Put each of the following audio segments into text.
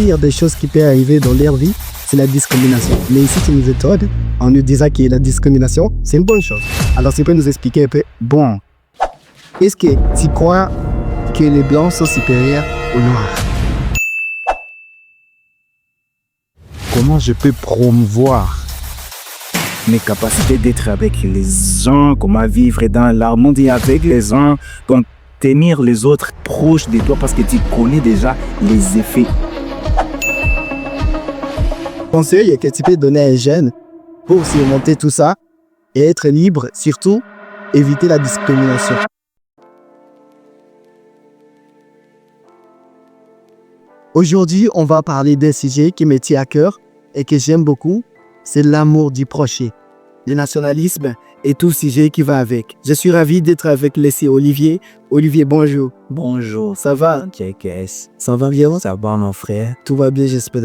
pire des choses qui peut arriver dans leur vie, c'est la discrimination. Mais ici, tu nous étonnes en nous disant que la discrimination, c'est une bonne chose. Alors, tu peux nous expliquer un peu, bon, est-ce que tu crois que les Blancs sont supérieurs aux Noirs? Comment je peux promouvoir mes capacités d'être avec les gens, comment vivre dans l'harmonie avec les gens, comment tenir les autres proches de toi parce que tu connais déjà les effets. Conseil que tu peux donner à un jeune pour surmonter tout ça et être libre, surtout éviter la discrimination. Aujourd'hui, on va parler d'un sujet qui me tient à cœur et que j'aime beaucoup, c'est l'amour du prochain, le nationalisme et tout sujet qui va avec. Je suis ravi d'être avec Leslie Olivier. Olivier, bonjour. Bonjour. Ça va? KKS. Ça va bien? Ça va mon frère? Tout va bien, j'espère.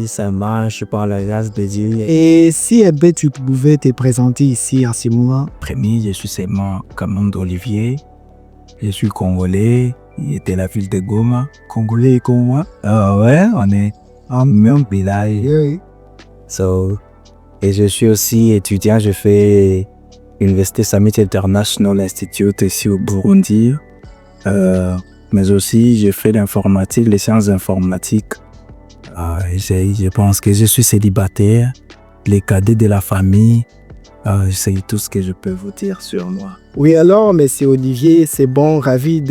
Ça marche par la grâce de Dieu. Et si tu pouvais te présenter ici en ce moment? Premier, je suis Simon Kamond Olivier. Je suis congolais. Il était la ville de Goma. Congolais comme moi. Ah ouais, on est en même village. Oui. Et je suis aussi étudiant. Je fais Université Summit International Institute ici au Burundi. Mais aussi, je fais l'informatique, les sciences informatiques. Je pense que je suis célibataire, les cadets de la famille. C'est tout ce que je peux vous dire sur moi. Oui, alors, monsieur Olivier, c'est bon, ravi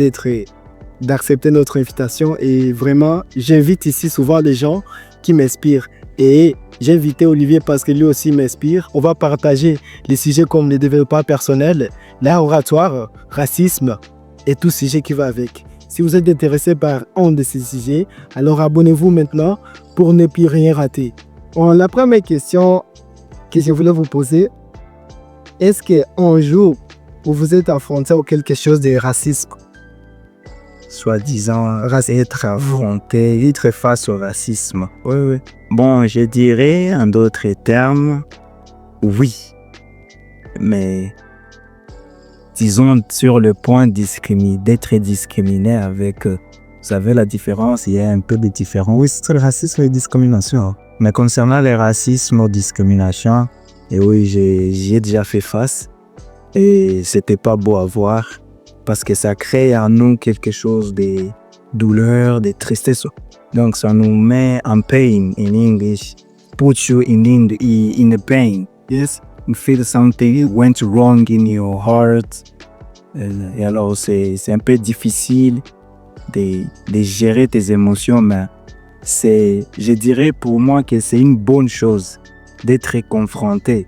d'accepter notre invitation. Et vraiment, j'invite ici souvent les gens qui m'inspirent. Et j'ai invité Olivier parce que lui aussi m'inspire. On va partager les sujets comme le développement personnel, l'art oratoire, racisme et tout sujet qui va avec. Si vous êtes intéressé par un de ces sujets, alors abonnez-vous maintenant pour ne plus rien rater. Bon, la première question que je voulais vous poser, est-ce qu'un jour, vous vous êtes affronté à quelque chose de racisme? Soi-disant, être affronté, être face au racisme. Oui. Bon, je dirais en d'autres termes, oui. Mais disons sur le point d'être discriminé avec, vous savez la différence, il y a un peu de différence. Oui, c'est le racisme et la discrimination. Mais concernant le racisme ou discrimination, et oui, j'y ai déjà fait face et c'était pas beau à voir parce que ça crée en nous quelque chose de douleur, de tristesse. Donc ça nous met en pain in English, put you in a pain. Yes, you feel something went wrong in your heart. Et alors c'est un peu difficile de gérer tes émotions, mais je dirais pour moi que c'est une bonne chose d'être confronté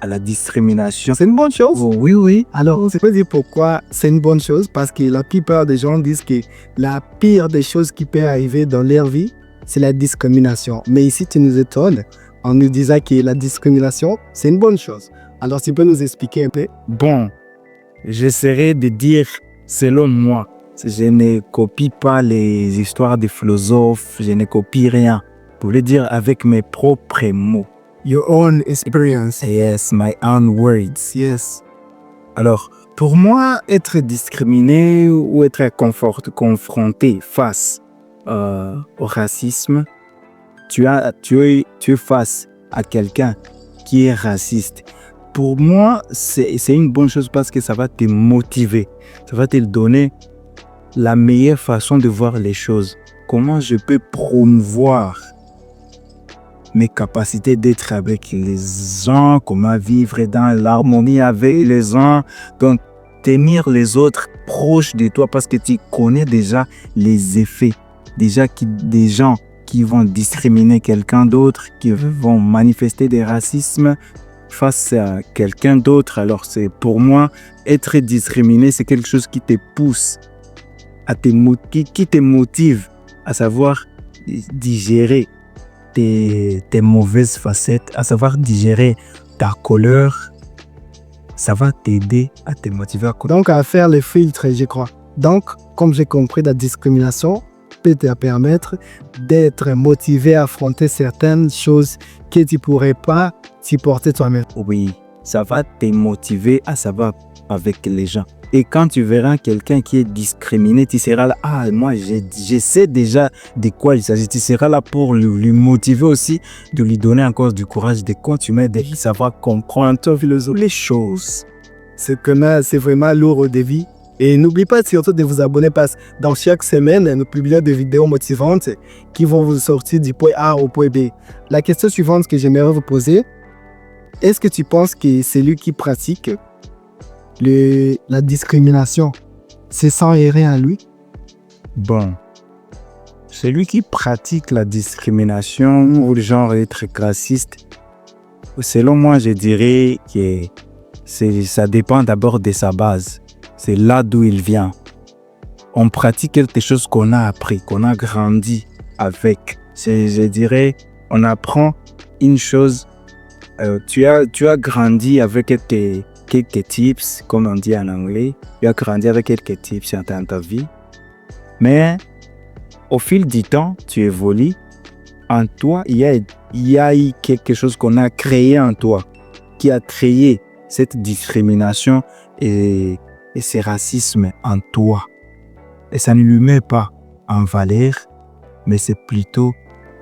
à la discrimination. C'est une bonne chose? Oh, oui. Alors, je peux dire pourquoi c'est une bonne chose, parce que la plupart des gens disent que la pire des choses qui peut arriver dans leur vie, c'est la discrimination. Mais ici, tu nous étonnes en nous disant que la discrimination, c'est une bonne chose. Alors, tu peux nous expliquer un peu? Bon, j'essaierai de dire selon moi. Je ne copie pas les histoires des philosophes, je ne copie rien. Pour le dire avec mes propres mots. Your own experience. Yes, my own words. Yes. Alors, pour moi, être discriminé ou être confronté face au racisme, tu es face à quelqu'un qui est raciste. Pour moi, c'est une bonne chose parce que ça va te motiver. Ça va te donner la meilleure façon de voir les choses. Comment je peux promouvoir mes capacités d'être avec les gens, comment vivre dans l'harmonie avec les gens, donc tenir les autres proches de toi parce que tu connais déjà les effets, des gens qui vont discriminer quelqu'un d'autre, qui vont manifester des racismes face à quelqu'un d'autre. Alors c'est pour moi, être discriminé, c'est quelque chose qui te pousse, qui te motive à savoir digérer tes mauvaises facettes, à savoir digérer ta colère, ça va t'aider à te motiver. Donc, à faire le filtre, je crois. Donc, comme j'ai compris, la discrimination peut te permettre d'être motivé à affronter certaines choses que tu ne pourrais pas supporter toi-même. Oui, ça va te motiver à savoir avec les gens. Et quand tu verras quelqu'un qui est discriminé, tu seras là, ah, moi, je sais déjà de quoi il s'agit. Tu seras là pour lui motiver aussi, de lui donner encore du courage, de continuer, de savoir comprendre les choses. C'est vraiment lourd au défi. Et n'oublie pas surtout de vous abonner parce que dans chaque semaine, nous publions des vidéos motivantes qui vont vous sortir du point A au point B. La question suivante que j'aimerais vous poser, est-ce que tu penses que celui qui pratique la discrimination, c'est sans errer à lui? Bon, celui qui pratique la discrimination ou le genre être raciste, selon moi, je dirais que ça dépend d'abord de sa base. C'est là d'où il vient. On pratique quelque chose qu'on a appris, qu'on a grandi avec. Je dirais, on apprend une chose. Tu as grandi avec quelques tips, comme on dit en anglais. Tu as grandi avec quelques tips dans ta vie. Mais au fil du temps, tu évolues. En toi, il y a eu quelque chose qu'on a créé en toi, qui a créé cette discrimination et ce racisme en toi. Et ça ne lui met pas en valeur, mais c'est plutôt,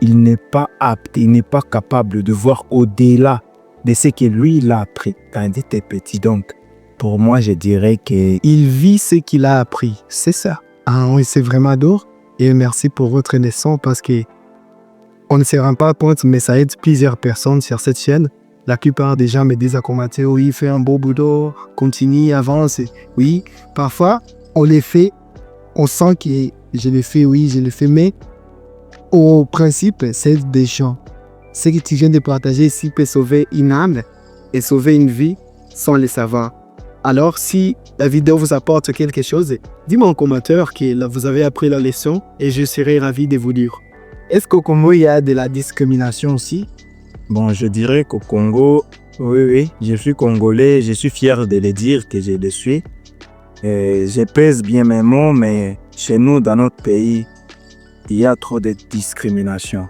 il n'est pas apte, il n'est pas capable de voir au-delà de ce que lui, il a appris quand il était petit. Donc, pour moi, je dirais qu'il vit ce qu'il a appris. C'est ça. Ah oui, c'est vraiment dur. Et merci pour votre leçon parce que on ne se rend pas compte, mais ça aide plusieurs personnes sur cette chaîne. La plupart des gens me disent à commenter, oui, fais un beau boulot, continue, avance. Oui, parfois, on les fait, on sent que je le fais, oui, je le fais, mais au principe, c'est des gens. Ce que tu viens de partager ici peut sauver une âme et sauver une vie sans le savoir. Alors, si la vidéo vous apporte quelque chose, dis-moi en commentaire que vous avez appris la leçon et je serai ravi de vous lire. Est-ce qu'au Congo, il y a de la discrimination aussi? Bon, je dirais qu'au Congo, oui, je suis congolais, je suis fier de le dire que je le suis. Et je pèse bien mes mots, mais chez nous, dans notre pays, il y a trop de discrimination.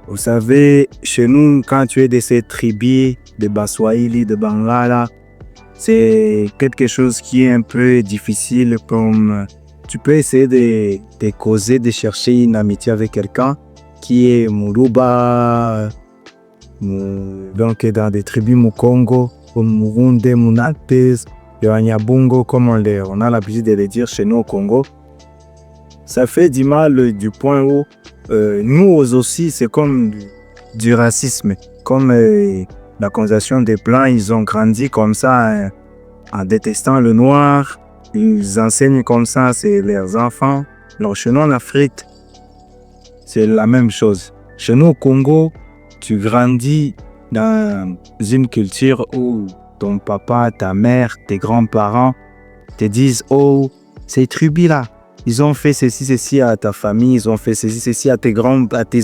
Vous savez, chez nous, quand tu es de ces tribus, de Baswahili, de Bangala, c'est quelque chose qui est un peu difficile comme tu peux essayer de causer, de chercher une amitié avec quelqu'un qui est Muruba, donc dans des tribus Mukongo, Murunde, Munates, Nyabungo, comme on a l'habitude de le dire chez nous au Congo. Ça fait du mal du point où nous aussi, c'est comme du racisme, comme la colonisation des Blancs, ils ont grandi comme ça en détestant le noir. Ils enseignent comme ça, c'est leurs enfants. Alors chez nous en Afrique, c'est la même chose. Chez nous au Congo, tu grandis dans une culture où ton papa, ta mère, tes grands-parents te disent « Oh, ces tribus-là, ils ont fait ceci à ta famille, ils ont fait ceci à tes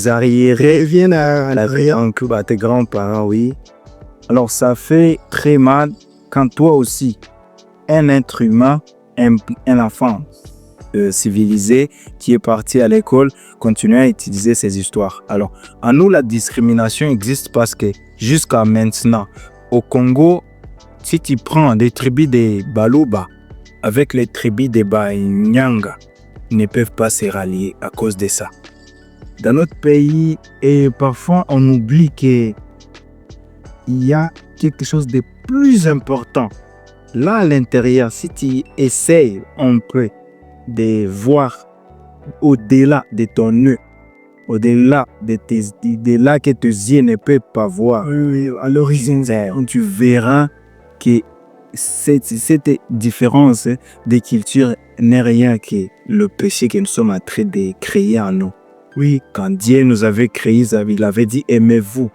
arriérés. » Viennent à tes grands-parents, oui. Alors ça fait très mal quand toi aussi, un être humain, un enfant civilisé qui est parti à l'école, continue à utiliser ces histoires. Alors, en nous, la discrimination existe parce que jusqu'à maintenant, au Congo, si tu prends des tribus des Baluba avec les tribus des Banyanga, ils ne peuvent pas se rallier à cause de ça. Dans notre pays, et parfois on oublie qu'il y a quelque chose de plus important. Là, à l'intérieur, si tu essayes un peu de voir au-delà de ton nœud, au-delà de que tes yeux ne peuvent pas voir, à l'origine, tu verras que cette différence de culture n'est rien que le péché que nous sommes en train de créer en nous. Oui, quand Dieu nous avait créés, il avait dit « Aimez-vous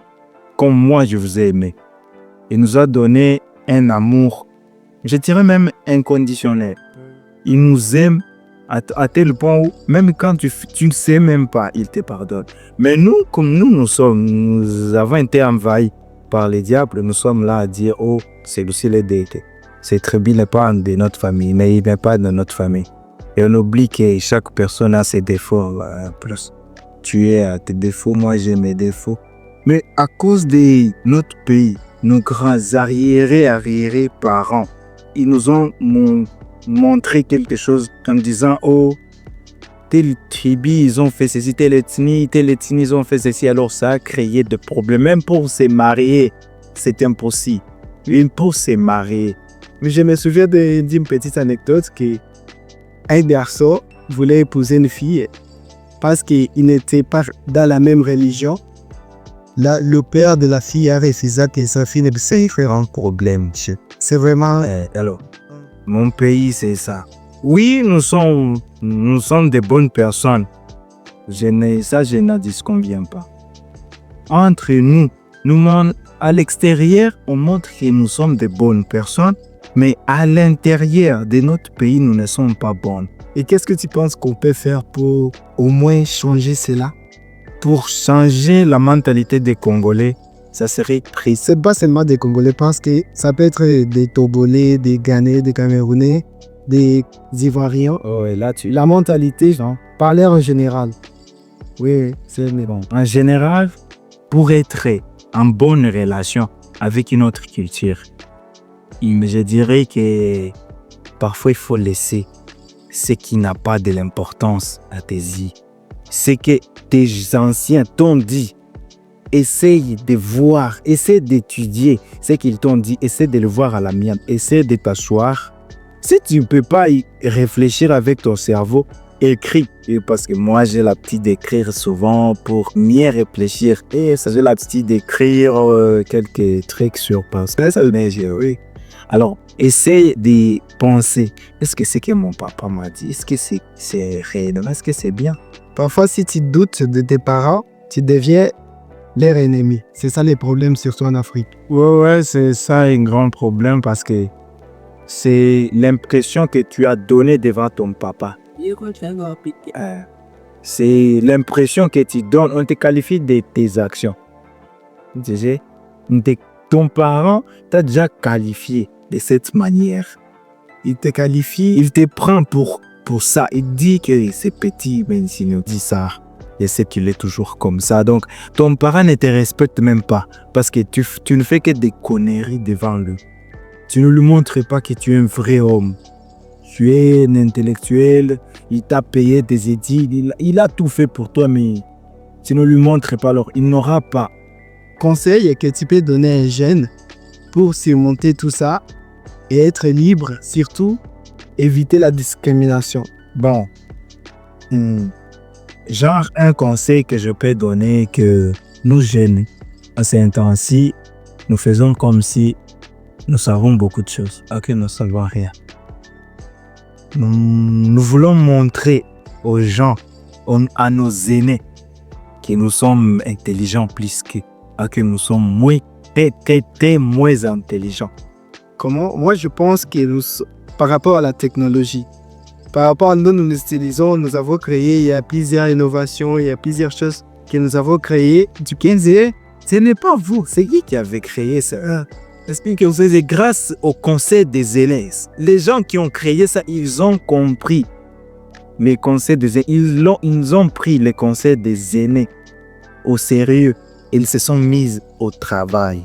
comme moi je vous ai aimé ». Il nous a donné un amour, je dirais même inconditionnel. Il nous aime à tel point où même quand tu ne sais même pas, il te pardonne. Mais nous, comme nous avons été envahis par les diables, nous sommes là à dire « Oh, c'est aussi les déités. Cette tribu n'est pas de notre famille, mais il n'est pas de notre famille. » Et on oublie que chaque personne a ses défauts. Plus tu as tes défauts, moi j'ai mes défauts. Mais à cause de notre pays, nos grands arriérés-parents, ils nous ont montré quelque chose en disant, oh, telle tribu, ils ont fait ceci, telle ethnie, ils ont fait ceci. Alors ça a créé des problèmes. Même pour se marier, c'est impossible. Même pour se marier. Mais je me souviens d'une petite anecdote qu'un garçon voulait épouser une fille parce qu'ils n'étaient pas dans la même religion. Là, le père de la fille a refusé que sa fille ne puisse faire un problème. C'est vraiment... alors, mon pays, c'est ça. Oui, nous sommes des bonnes personnes. Je n'en disconviens pas. Entre nous, à l'extérieur, on montre que nous sommes des bonnes personnes, mais à l'intérieur de notre pays, nous ne sommes pas bonnes. Et qu'est-ce que tu penses qu'on peut faire pour au moins changer cela? Pour changer la mentalité des Congolais, ça serait triste. C'est pas seulement des Congolais, parce que ça peut être des Togolais, des Ghanais, des Camerounais, des Ivoiriens. Oh, et là, la mentalité, genre, parler en général. Oui, c'est bon. En général, pour être en bonne relation avec une autre culture, je dirais que parfois il faut laisser ce qui n'a pas de l'importance à tes yeux. Ce que tes anciens t'ont dit, essaye de voir, essaye d'étudier ce qu'ils t'ont dit, essaye de le voir à la mienne, essaye de t'asseoir. Si tu ne peux pas y réfléchir avec ton cerveau, écris. Parce que moi, j'ai l'habitude d'écrire souvent pour mieux réfléchir. Et ça, j'ai l'habitude d'écrire quelques trucs sur place. Oui. Alors, essaye de penser. Est-ce que c'est que mon papa m'a dit? Est-ce que c'est réel? Est-ce que c'est bien? Parfois, si tu doutes de tes parents, tu deviens leur ennemi. C'est ça les problèmes, surtout en Afrique. Ouais, c'est ça un grand problème parce que c'est l'impression que tu as donnée devant ton papa. C'est l'impression que tu donnes. On te qualifie de tes actions. Tu sais, ton parent t'a déjà qualifié de cette manière. Il te qualifie. Il te prend pour ça. Il dit que c'est petit, même s'il nous dit ça. Et c'est qu'il est toujours comme ça. Donc, ton parent ne te respecte même pas parce que tu ne fais que des conneries devant lui. Tu ne lui montres pas que tu es un vrai homme. Tu es un intellectuel, il t'a payé tes études, il a tout fait pour toi, mais tu ne lui montres pas, alors il n'aura pas. Conseil que tu peux donner à un jeune pour surmonter tout ça et être libre, surtout éviter la discrimination. Bon, genre un conseil que je peux donner que nous jeunes, à ce temps-ci, nous faisons comme si nous savons beaucoup de choses, alors que nous ne savons rien. Nous voulons montrer aux gens, à nos aînés, que nous sommes intelligents plus qu'eux, que nous sommes très moins intelligents. Comment? Moi, je pense que par rapport à la technologie, par rapport à nous utilisons, nous avons créé, il y a plusieurs innovations, il y a plusieurs choses que nous avons créées. Du 15, ce n'est pas vous, c'est qui avait créé ça. Explique que vous êtes grâce au conseil des élèves. Les gens qui ont créé ça, ils ont compris les conseils des aînés. Ils ont pris les conseils des aînés au sérieux. Ils se sont mis au travail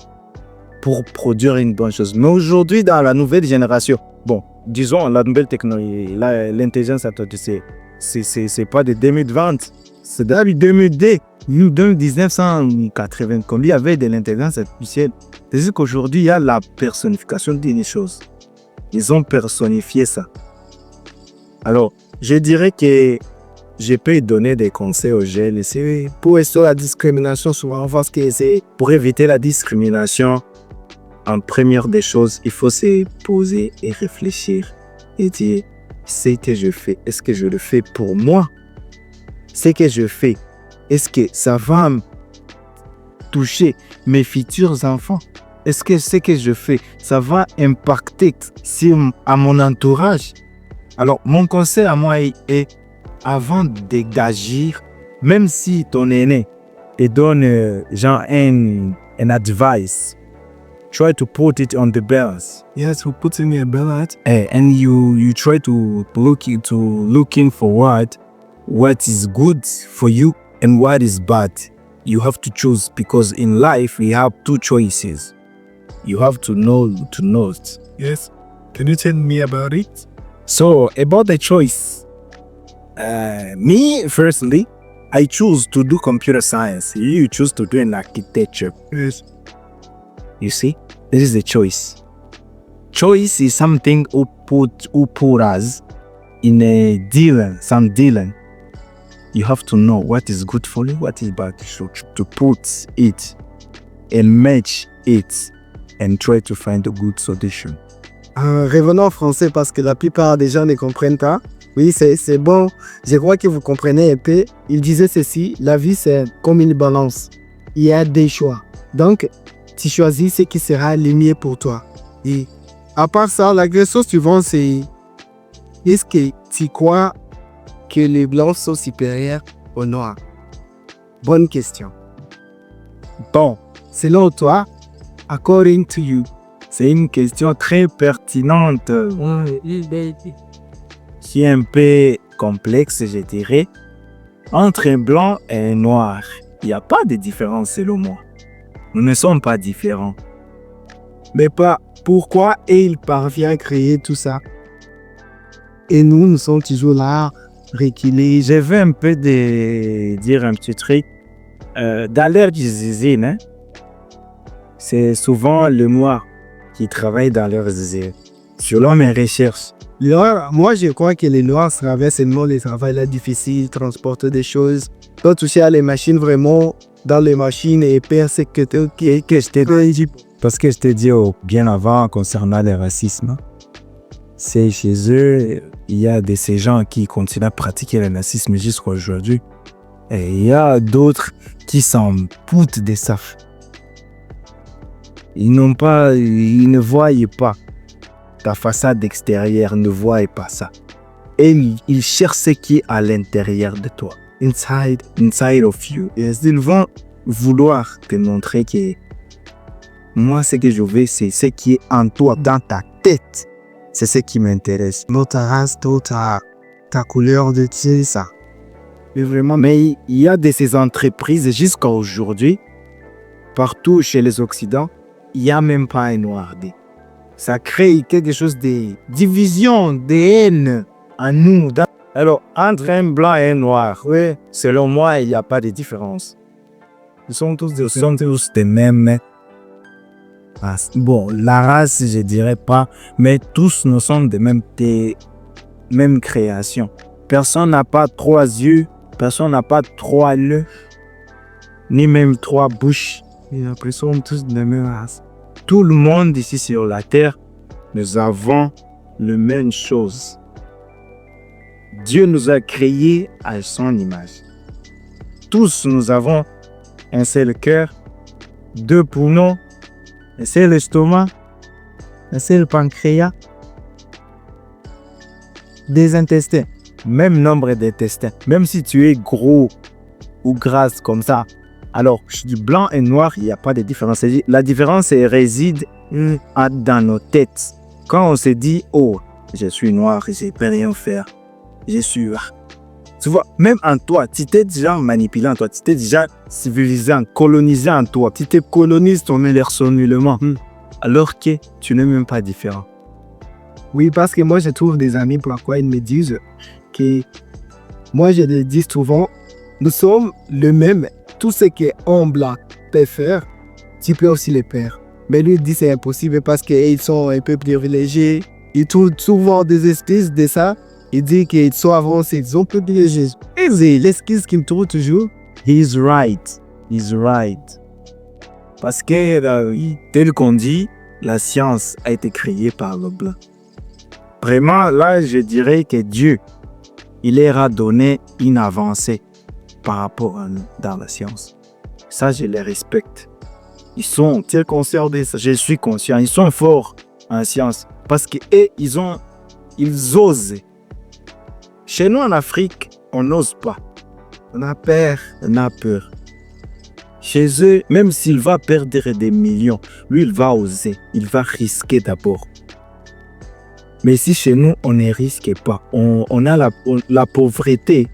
pour produire une bonne chose. Mais aujourd'hui, dans la nouvelle génération, bon, disons la nouvelle technologie, l'intelligence artificielle, c'est pas de 2020, c'est depuis 2002. Nous, dans 1980, quand il y avait de l'intelligence artificielle, c'est qu'aujourd'hui, il y a la personnification d'une chose. Ils ont personnifié ça. Alors, je dirais que je peux donner des conseils aux jeunes. C'est pour éviter la discrimination, souvent, parce que c'est pour éviter la discrimination. En première des choses, il faut se poser et réfléchir et dire, ce que je fais, est-ce que je le fais pour moi? Ce que je fais, est-ce que ça va toucher mes futurs enfants? Est-ce que ce que je fais, ça va impacter à mon entourage? Alors, mon conseil à moi est, avant d'agir, même si ton aîné te donne genre un advice, try to put it on the balance. Yes, we put in a balance. And you try to looking for what is good for you and what is bad. You have to choose, because in life we have two choices. You have to know it. Yes. Can you tell me about it? So, about the choice. Me, firstly, I choose to do computer science. You choose to do an architecture. Yes. You see, this is the choice. Choice is something who put us in a some dealing. You have to know what is good for you, what is bad. So to put it and match it and try to find a good solution. Revenons en français parce que la plupart des gens ne comprennent pas. Oui, c'est bon. Je crois que vous comprenez un peu. Il disait ceci, la vie c'est comme une balance. Il y a des choix. Donc, tu choisis ce qui sera le mieux pour toi. Et à part ça, la question suivante c'est, est-ce que tu crois que les blancs sont supérieurs aux noirs? Bonne question. Bon, Selon toi, according to you. c'est une question très pertinente, qui est un peu complexe, je dirais. Entre un blanc et un noir, il n'y a pas de différence selon moi. Nous ne sommes pas différents. Mais pas pourquoi il parvient à créer tout ça. Et nous sommes toujours là, reculés. Je veux un peu dire un petit truc. Dans l'ère du zizine, hein, c'est souvent le noir qui travaille dans leurs usines. Selon mes recherches. Moi, je crois que les noirs traversent seulement les travails là difficiles, transporter des choses, pas toucher à les machines vraiment, dans les machines et percer que je t'ai dit. Parce que je t'ai dit bien avant concernant le racisme, c'est chez eux, il y a de ces gens qui continuent à pratiquer le racisme jusqu'à aujourd'hui. Et il y a d'autres qui s'en foutent de ça. Ils ne voient pas ta façade extérieure, ne voient pas ça. Et ils cherchent ce qui est à l'intérieur de toi. Inside of you. Et ils vont vouloir te montrer que moi, ce que je veux, c'est ce qui est en toi, dans ta tête. C'est ce qui m'intéresse. Notre race, ta couleur de c'est ça. Mais vraiment, mais il y a de ces entreprises jusqu'à aujourd'hui, partout chez les Occidentaux, il n'y a même pas un noir. Ça crée quelque chose de division, de haine en nous. Alors, entre un blanc et un noir, oui, selon moi, il n'y a pas de différence. Ils sont tous des mêmes. Bon, la race, je dirais pas, mais tous nous sommes des mêmes créations. Personne n'a pas 3 yeux, personne n'a pas 3 yeux, ni même 3 bouches. Nous sommes tous de la même race. Tout le monde ici sur la terre, nous avons la même chose. Dieu nous a créés à son image. Tous nous avons un seul cœur, 2 poumons, un seul estomac, un seul pancréas, des intestins, même nombre d'intestins. Même si tu es gros ou grasse comme ça, alors du blanc et noir, il n'y a pas de différence. La différence réside dans nos têtes. Quand on se dit, oh, je suis noir, je ne peux rien faire, je suis... Tu vois, même en toi, tu t'es déjà manipulé en toi, tu t'es déjà civilisé, colonisé en toi. Tu te colonises ton élection nullement, alors que tu n'es même pas différent. Oui, parce que moi, je trouve des amis, pourquoi ils me disent que moi, je le dis souvent, nous sommes le même. Tout ce qu'un blanc peut faire, tu peux aussi le faire. Mais lui, il dit que c'est impossible parce qu'ils sont un peu privilégiés. Ils trouvent souvent des excuses de ça. Il dit qu'ils sont avancés, ils sont privilégiés. Et c'est l'excuse qu'il me trouve toujours. He's right. He's right. Parce que, tel qu'on dit, la science a été créée par le blanc. Vraiment, là, je dirais que Dieu, il leur a donné une avancée par rapport à nous dans la science. Ça, je les respecte. Ils sont très conscients de ça. Je suis conscient. Ils sont forts en science. Parce qu'ils osent. Chez nous, en Afrique, on n'ose pas. On a peur. On a peur. Chez eux, même s'il va perdre des millions, lui, il va oser. Il va risquer d'abord. Mais si chez nous, on ne risque pas. On a la pauvreté.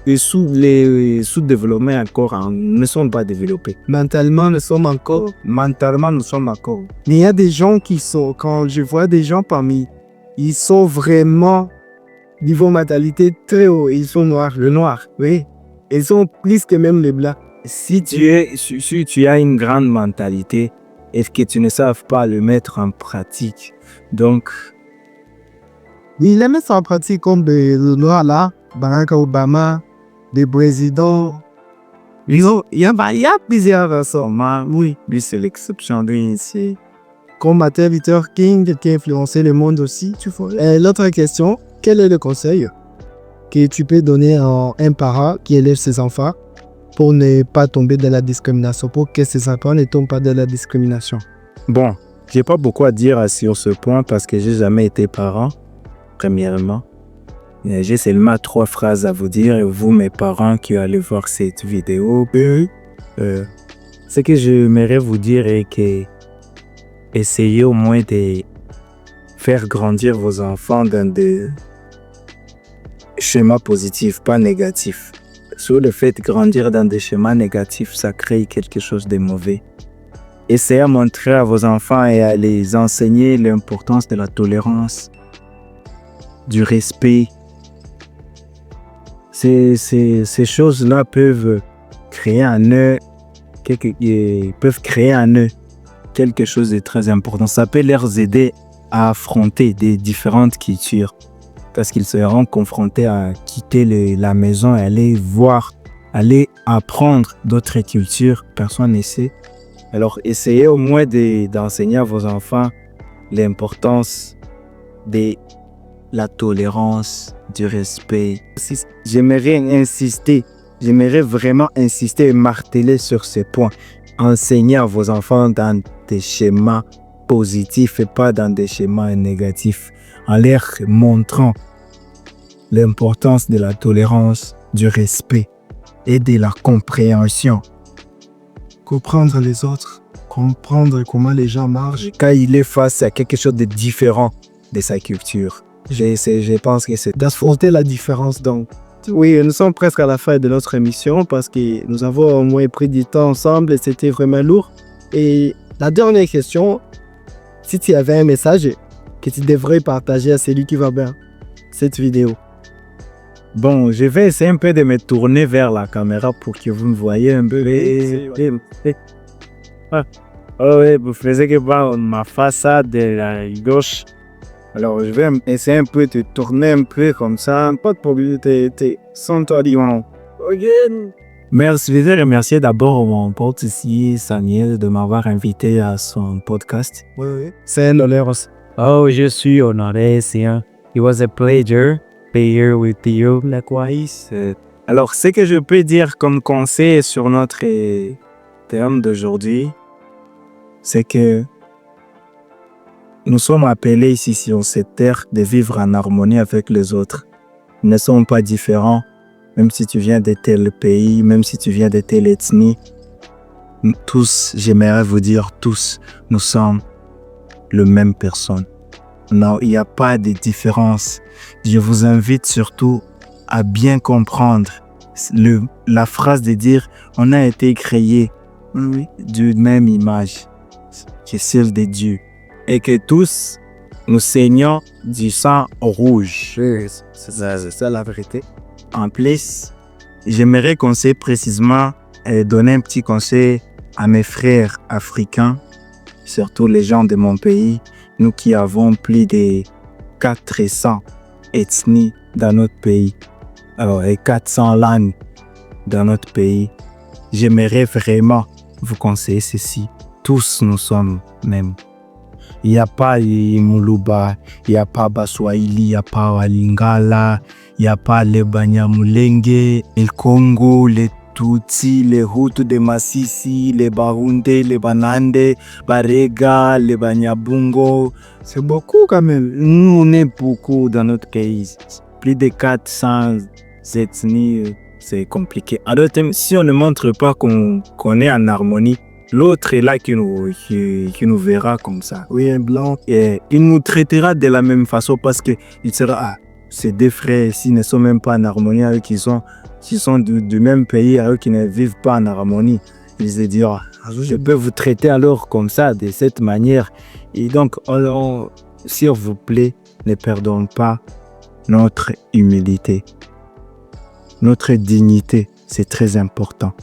les sous-développés encore ne sont pas développés. Mentalement, nous sommes encore. Mentalement, nous sommes encore. Mais il y a des gens qui sont, quand je vois des gens parmi, ils sont vraiment, niveau mentalité, très haut. Ils sont noirs. Le noir. Oui. Ils sont plus que même les blancs. Si tu as une grande mentalité et que tu ne savent pas le mettre en pratique, donc... Il aimait ça en pratique comme le noir là, Barack Obama, des présidents. Il y a plusieurs raisons, oui, mais c'est l'exception ici. Comme Martin Luther King qui a influencé le monde aussi. L'autre question, quel est le conseil que tu peux donner à un parent qui élève ses enfants pour ne pas tomber dans la discrimination, pour que ses enfants ne tombent pas dans la discrimination? Bon, j'ai pas beaucoup à dire sur ce point parce que j'ai jamais été parent, premièrement. J'ai seulement 3 phrases à vous dire, et vous, mes parents, qui allez voir cette vidéo, ce que j'aimerais vous dire est que essayez au moins de faire grandir vos enfants dans des schémas positifs, pas négatifs. Sur le fait de grandir dans des schémas négatifs, ça crée quelque chose de mauvais. Essayez à montrer à vos enfants et à les enseigner l'importance de la tolérance, du respect. Ces choses-là peuvent créer en eux quelque chose de très important. Ça peut leur aider à affronter des différentes cultures parce qu'ils seront confrontés à quitter la maison et aller apprendre d'autres cultures. Personne ne sait. Alors, essayez au moins d'enseigner à vos enfants l'importance de la tolérance, du respect. J'aimerais vraiment insister et marteler sur ces points. Enseignez à vos enfants dans des schémas positifs et pas dans des schémas négatifs, en leur montrant l'importance de la tolérance, du respect et de la compréhension. Comprendre les autres, comprendre comment les gens marchent. Quand il est face à quelque chose de différent de sa culture, je pense que c'est d'affronter la différence. Donc, oui, nous sommes presque à la fin de notre émission parce que nous avons au moins pris du temps ensemble et c'était vraiment lourd. Et la dernière question, si tu avais un message que tu devrais partager à celui qui va bien cette vidéo. Bon, je vais essayer un peu de me tourner vers la caméra pour que vous me voyez un peu. Oui, vous faisiez que ma façade de la gauche. Alors, je vais essayer un peu de tourner un peu comme ça. Pas de problème, sans toi, dis-moi. Merci, je voudrais remercier d'abord mon pote ici, Saniel, de m'avoir invité à son podcast. Oui. C'est un honneur aussi. Oh, je suis honoré, it was a pleasure be here with you, likewise. Alors, ce que je peux dire comme conseil sur notre thème d'aujourd'hui, c'est que nous sommes appelés ici sur cette terre de vivre en harmonie avec les autres. Nous ne sommes pas différents, même si tu viens de tel pays, même si tu viens de telle ethnie. Tous, j'aimerais vous dire tous, nous sommes la même personne. Non, il n'y a pas de différence. Je vous invite surtout à bien comprendre la phrase de dire on a été créés d'une même image, qui est celle de Dieu. Et que tous, nous saignons du sang rouge. C'est ça la vérité. En plus, j'aimerais conseiller précisément donner un petit conseil à mes frères africains, surtout les gens de mon pays, nous qui avons plus de 400 ethnies dans notre pays, alors, et 400 langues dans notre pays. J'aimerais vraiment vous conseiller ceci. Tous nous sommes mêmes. Il n'y a pas Muluba, il n'y a pas Baswahili, il n'y a pas Walingala, il n'y a pas les Banyamulenge, les Congo, les Tutsi, les Hutus de Masisi, les Barundé, les Banande, Barega, les Banyabungo. C'est beaucoup quand même. Nous, on est beaucoup dans notre pays. Plus de 400 ethnies, c'est compliqué. En d'autres termes, si on ne montre pas qu'on est en harmonie, l'autre est là qui nous verra comme ça. Oui, un blanc. Et il nous traitera de la même façon parce qu'il sera, ces deux frères ici ne sont même pas en harmonie avec ils sont s'ils sont du même pays, alors qu'ils ne vivent pas en harmonie, ils se disent, je peux vous traiter alors comme ça, de cette manière. Et donc, s'il vous plaît, ne perdons pas notre humilité. Notre dignité, c'est très important.